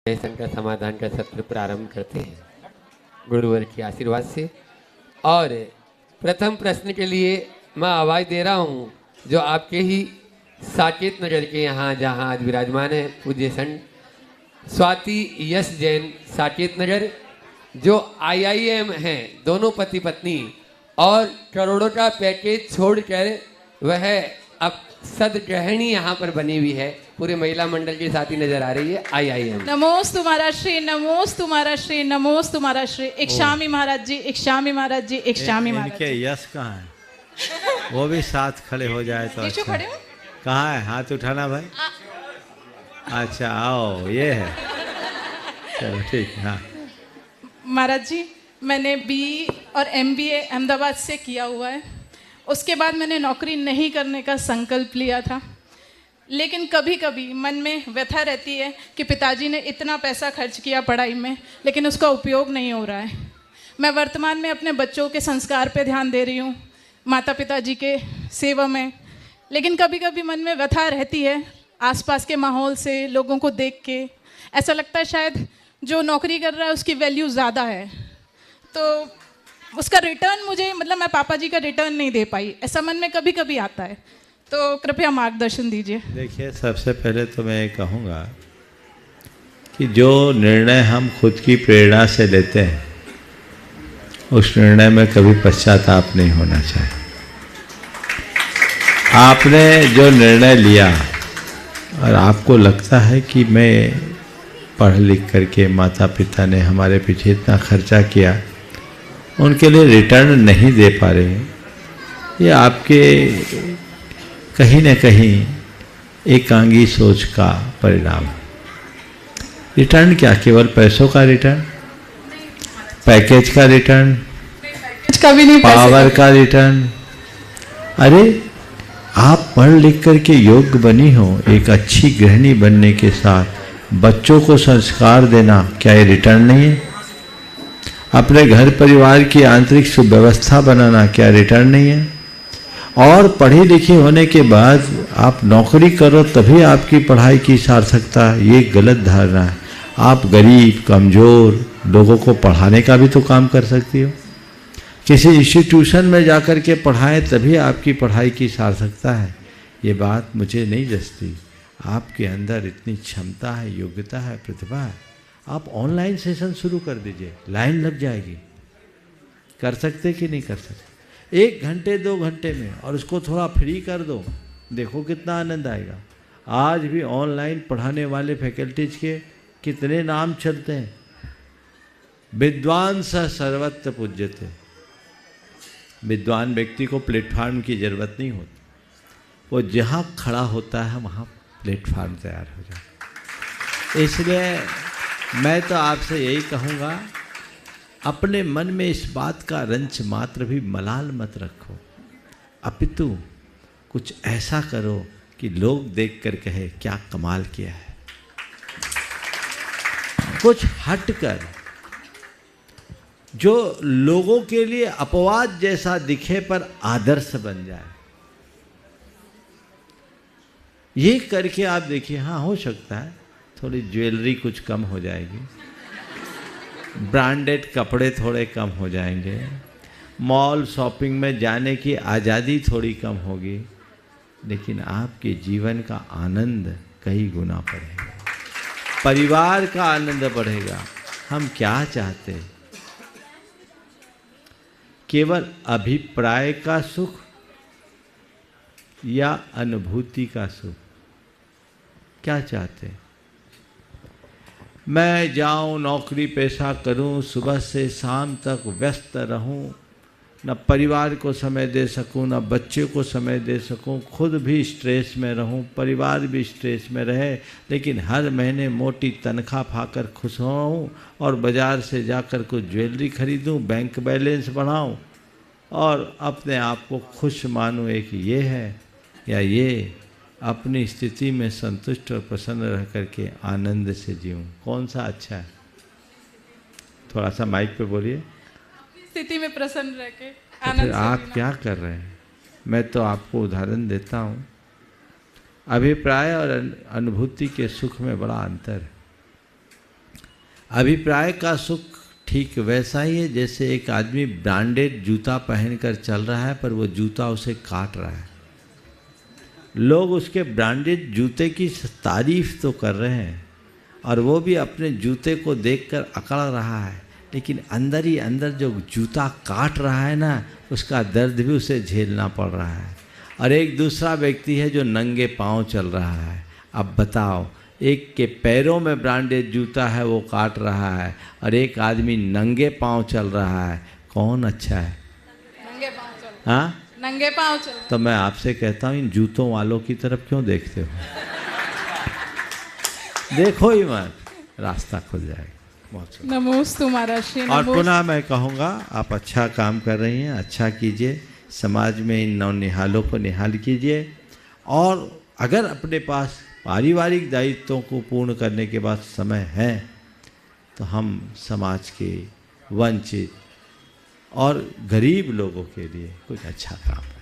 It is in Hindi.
संकट समाधान का सत्र प्रारंभ करते हैं गुरुवर के आशीर्वाद से। और प्रथम प्रश्न के लिए मैं आवाज़ दे रहा हूं जो आपके ही साकेत नगर के यहाँ जहाँ आज विराजमान है पूज्य संत स्वाति यश जैन साकेत नगर, जो IIM हैं, दोनों पति पत्नी, और करोड़ों का पैकेज छोड़कर वह अब सदगृहिणी यहाँ पर बनी हुई है। पूरे महिला मंडल के साथ ही नजर आ रही है IIM। नमोस तुम्हारा श्री, नमोस तुम्हारा श्री, नमोस तुम्हारा श्री। इक्षामी महाराज जी, इक्षामी महाराज जी, इक्षामी महाराज जी। इनके यश कहाँ है? वो भी साथ खड़े हो जाए तो अच्छा। खड़े हो? कहाँ है? हाथ उठाना भाई। अच्छा आओ, ये है, चलो ठीक है। हाँ महाराज जी, मैंने BE और MBA अहमदाबाद से किया हुआ है। उसके बाद मैंने नौकरी नहीं करने का संकल्प लिया था, लेकिन कभी कभी मन में व्यथा रहती है कि पिताजी ने इतना पैसा खर्च किया पढ़ाई में, लेकिन उसका उपयोग नहीं हो रहा है। मैं वर्तमान में अपने बच्चों के संस्कार पे ध्यान दे रही हूँ, माता पिताजी के सेवा में, लेकिन कभी कभी मन में व्यथा रहती है आसपास के माहौल से, लोगों को देख के ऐसा लगता है शायद जो नौकरी कर रहा है उसकी वैल्यू ज़्यादा है, तो उसका रिटर्न मुझे, मतलब मैं पापा जी का रिटर्न नहीं दे पाई, ऐसा मन में कभी कभी आता है, तो कृपया मार्गदर्शन दीजिए। देखिए, सबसे पहले तो मैं ये कहूँगा कि जो निर्णय हम खुद की प्रेरणा से लेते हैं उस निर्णय में कभी पश्चाताप नहीं होना चाहिए। आपने जो निर्णय लिया और आपको लगता है कि मैं पढ़ लिख करके, माता पिता ने हमारे पीछे इतना खर्चा किया, उनके लिए रिटर्न नहीं दे पा रहे, ये आपके कहीं न कहीं एकांगी सोच का परिणाम है। रिटर्न क्या? केवल पैसों का रिटर्न, पैकेज का रिटर्न, का भी नहीं, पावर का रिटर्न? अरे आप पढ़ लिख करके योग्य बनी हो, एक अच्छी गृहिणी बनने के साथ बच्चों को संस्कार देना, क्या ये रिटर्न नहीं है? अपने घर परिवार की आंतरिक सुव्यवस्था बनाना, क्या रिटर्न नहीं है? और पढ़ी लिखी होने के बाद आप नौकरी करो तभी आपकी पढ़ाई की सार्थकता, ये गलत धारणा है। आप गरीब कमज़ोर लोगों को पढ़ाने का भी तो काम कर सकती हो। किसी इंस्टीट्यूशन में जाकर के पढ़ाएं तभी आपकी पढ़ाई की सार्थकता है, ये बात मुझे नहीं जचती। आपके अंदर इतनी क्षमता है, योग्यता है, प्रतिभा है, आप ऑनलाइन सेशन शुरू कर दीजिए, लाइन लग जाएगी। कर सकते कि नहीं कर सकते? 1 घंटे 2 घंटे में, और उसको थोड़ा फ्री कर दो, देखो कितना आनंद आएगा। आज भी ऑनलाइन पढ़ाने वाले फैकल्टीज के कितने नाम चलते हैं। विद्वान स सर्वत्र पूज्यते। विद्वान व्यक्ति को प्लेटफार्म की जरूरत नहीं होती, वो जहाँ खड़ा होता है वहाँ प्लेटफार्म तैयार हो जाता है। इसलिए मैं तो आपसे यही कहूँगा, अपने मन में इस बात का रंच मात्र भी मलाल मत रखो, अपितु कुछ ऐसा करो कि लोग देख कर कहे क्या कमाल किया है। कुछ हटकर जो लोगों के लिए अपवाद जैसा दिखे पर आदर्श बन जाए, ये करके आप देखिए। हाँ, हो सकता है थोड़ी ज्वेलरी कुछ कम हो जाएगी, ब्रांडेड कपड़े थोड़े कम हो जाएंगे, मॉल शॉपिंग में जाने की आज़ादी थोड़ी कम होगी, लेकिन आपके जीवन का आनंद कई गुना बढ़ेगा, परिवार का आनंद बढ़ेगा। हम क्या चाहते हैं? केवल अभिप्राय का सुख या अनुभूति का सुख? क्या चाहते हैं? मैं जाऊं, नौकरी पेशा करूं, सुबह से शाम तक व्यस्त रहूं, न परिवार को समय दे सकूं, न बच्चे को समय दे सकूं, खुद भी स्ट्रेस में रहूं, परिवार भी स्ट्रेस में रहे, लेकिन हर महीने मोटी तनख्वाह पाकर खुश होऊं और बाज़ार से जाकर कुछ ज्वेलरी खरीदूं, बैंक बैलेंस बढ़ाऊं और अपने आप को खुश मानूं। एक ये है, या ये अपनी स्थिति में संतुष्ट और प्रसन्न रह करके आनंद से जीऊं? कौन सा अच्छा है? थोड़ा सा माइक पे बोलिए। स्थिति में प्रसन्न रह के तो फिर आप क्या कर रहे हैं? मैं तो आपको उदाहरण देता हूँ। अभिप्राय और अनुभूति के सुख में बड़ा अंतर है। अभिप्राय का सुख ठीक वैसा ही है जैसे एक आदमी ब्रांडेड जूता पहनकर चल रहा है पर वो जूता उसे काट रहा है। लोग उसके ब्रांडेड जूते की तारीफ तो कर रहे हैं और वो भी अपने जूते को देखकर अकड़ रहा है, लेकिन अंदर ही अंदर जो जूता काट रहा है ना, उसका दर्द भी उसे झेलना पड़ रहा है। और एक दूसरा व्यक्ति है जो नंगे पांव चल रहा है। अब बताओ, एक के पैरों में ब्रांडेड जूता है वो काट रहा है और एक आदमी नंगे पांव चल रहा है, कौन अच्छा है? नंगे पाँव चल। हाँ, नंगे पाँव चल। तो मैं आपसे कहता हूँ इन जूतों वालों की तरफ क्यों देखते हो? देखो ही मत, रास्ता खुल जाएगा। बहुत नमोस्तु महाराज जी। और पुनः मैं कहूँगा, आप अच्छा काम कर रही हैं, अच्छा कीजिए, समाज में इन नौनिहालों को निहाल कीजिए। और अगर अपने पास पारिवारिक दायित्वों को पूर्ण करने के बाद समय है तो हम समाज के वंचित और गरीब लोगों के लिए कुछ अच्छा काम करें।